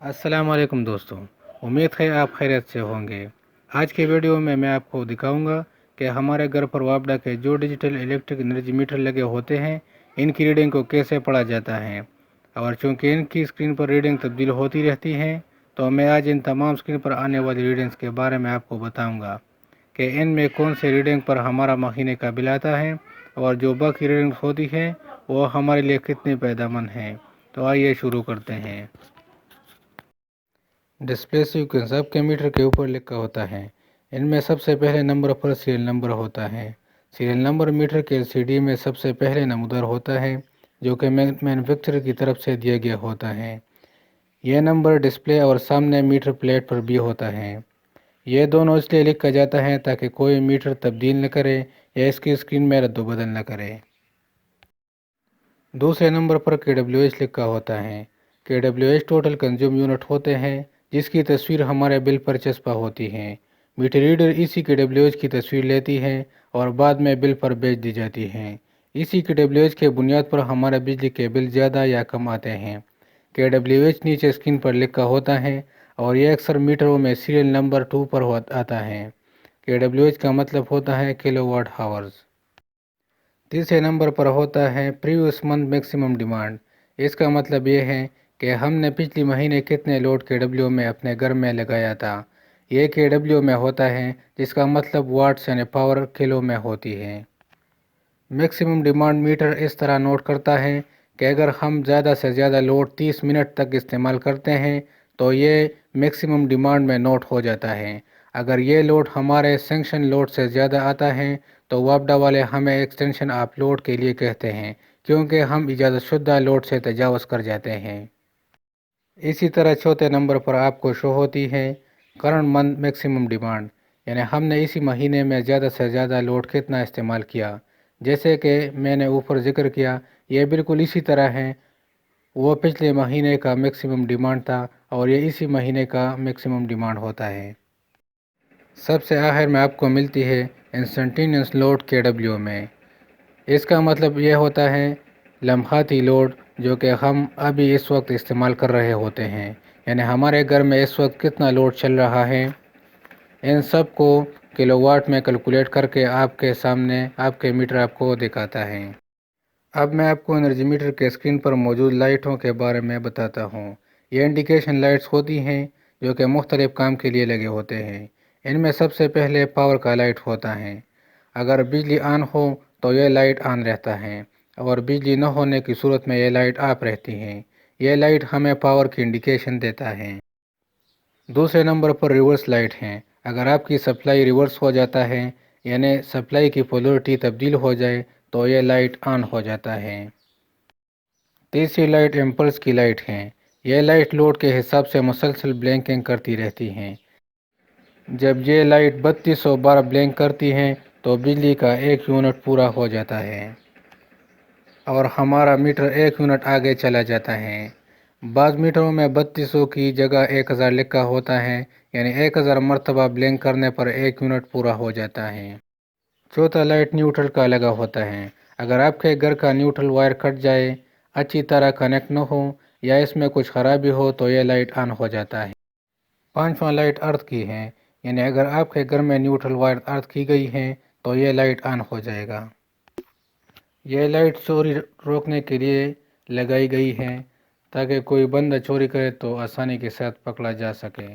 अस्सलाम वालेकुम दोस्तों। उम्मीद है आप खैरियत से होंगे। आज के वीडियो में मैं आपको दिखाऊंगा कि हमारे घर पर वापडा के जो डिजिटल इलेक्ट्रिक एनर्जी मीटर लगे होते हैं, इनकी रीडिंग को कैसे पढ़ा जाता है। और चूंकि इनकी स्क्रीन पर रीडिंग तब्दील होती रहती है, तो मैं आज इन तमाम स्क्रीन पर आने वाली रीडिंग्स के बारे में आपको बताऊँगा कि इनमें कौन से रीडिंग पर हमारा महीने का बिल आता है, और जो बाकी रीडिंग्स होती है वो हमारे लिए कितनी फ़ायदेमंद हैं। तो आइए शुरू करते हैं। डिस्प्ले सीक्वेंस आपके मीटर के ऊपर लिखा होता है। इनमें सबसे पहले नंबर पर सीरियल नंबर होता है। सीरियल नंबर मीटर के एलसीडी में सबसे पहले नमूदार होता है, जो कि मैन्युफैक्चरर की तरफ से दिया गया होता है। यह नंबर डिस्प्ले और सामने मीटर प्लेट पर भी होता है। यह दोनों इसलिए लिखा जाता है ताकि कोई मीटर तब्दील न करे या इसकी स्क्रीन में रद्द-बदल न करे। दूसरे नंबर पर KWH लिखा होता है। KWH टोटल कंज्यूम यूनिट होते हैं, जिसकी तस्वीर हमारे बिल पर चस्पा होती है। मीटर रीडर इसी KWH की तस्वीर लेती है और बाद में बिल पर भेज दी जाती है। इसी KWH के बुनियाद पर हमारे बिजली के बिल ज़्यादा या कम आते हैं। KWH नीचे स्क्रीन पर लिखा होता है और यह अक्सर मीटरों में सीरियल नंबर 2 पर आता है। KWH का मतलब होता है किलोवाट हावर्स। तीसरे नंबर पर होता है प्रीवियस मंथ मैक्सिमम डिमांड। इसका मतलब ये है कि हमने पिछले महीने कितने लोड KW में अपने घर में लगाया था। ये KW में होता है, जिसका मतलब वाट्स यानी पावर किलो में होती है। मैक्सिमम डिमांड मीटर इस तरह नोट करता है कि अगर हम ज़्यादा से ज़्यादा लोड 30 मिनट तक इस्तेमाल करते हैं तो ये मैक्सिमम डिमांड में नोट हो जाता है। अगर ये लोड हमारे सैंक्शन लोड से ज़्यादा आता है तो वापडा वाले हमें एक्सटेंशन ऑफ लोड के लिए कहते हैं, क्योंकि हम इजाज़त शुदा लोड से तजावज़ कर जाते हैं। इसी तरह चौथे नंबर पर आपको शो होती है करंट मंथ मैक्सिमम डिमांड, यानी हमने इसी महीने में ज़्यादा से ज़्यादा लोड कितना इस्तेमाल किया। जैसे कि मैंने ऊपर जिक्र किया, यह बिल्कुल इसी तरह है। वो पिछले महीने का मैक्सिमम डिमांड था और ये इसी महीने का मैक्सिमम डिमांड होता है। सबसे आखिर में आपको मिलती है इंस्टेंटेनियस लोड KW में। इसका मतलब यह होता है लम्हाती लोड, जो कि हम अभी इस वक्त इस्तेमाल कर रहे होते हैं, यानी हमारे घर में इस वक्त कितना लोड चल रहा है। इन सब को किलोवाट में कैलकुलेट करके आपके सामने आपके मीटर आपको दिखाता है। अब मैं आपको एनर्जी मीटर के स्क्रीन पर मौजूद लाइटों के बारे में बताता हूँ। ये इंडिकेशन लाइट्स होती हैं जो कि मुख्तलिफ काम के लिए लगे होते हैं। इनमें सबसे पहले पावर का लाइट होता है। अगर बिजली ऑन हो तो यह लाइट ऑन रहता है, और बिजली न होने की सूरत में यह लाइट ऑफ रहती है। यह लाइट हमें पावर की इंडिकेशन देता है। दूसरे नंबर पर रिवर्स लाइट हैं। अगर आपकी सप्लाई रिवर्स हो जाता है, यानी सप्लाई की पोलरिटी तब्दील हो जाए, तो यह लाइट ऑन हो जाता है। तीसरी लाइट इम्पल्स की लाइट है। यह लाइट लोड के हिसाब से मुसलसल ब्लिंकिंग करती रहती हैं। जब ये लाइट 3200 बार ब्लिंक करती हैं तो बिजली का 1 यूनिट पूरा हो जाता है और हमारा मीटर 1 यूनिट आगे चला जाता है। बाज़ मीटरों में 3200 की जगह 1000 लिखा होता है, यानी 1000 मरतबा ब्लिंक करने पर 1 यूनिट पूरा हो जाता है। चौथा लाइट न्यूट्रल का लगा होता है। अगर आपके घर का न्यूट्रल वायर कट जाए, अच्छी तरह कनेक्ट न हो या इसमें कुछ खराबी हो तो यह लाइट ऑन हो जाता है। पांचवा लाइट अर्थ की है, यानी अगर आपके घर में न्यूट्रल वायर अर्थ की गई है तो यह लाइट ऑन हो जाएगा। यह लाइट चोरी रोकने के लिए लगाई गई है ताकि कोई बंदा चोरी करे तो आसानी के साथ पकड़ा जा सके।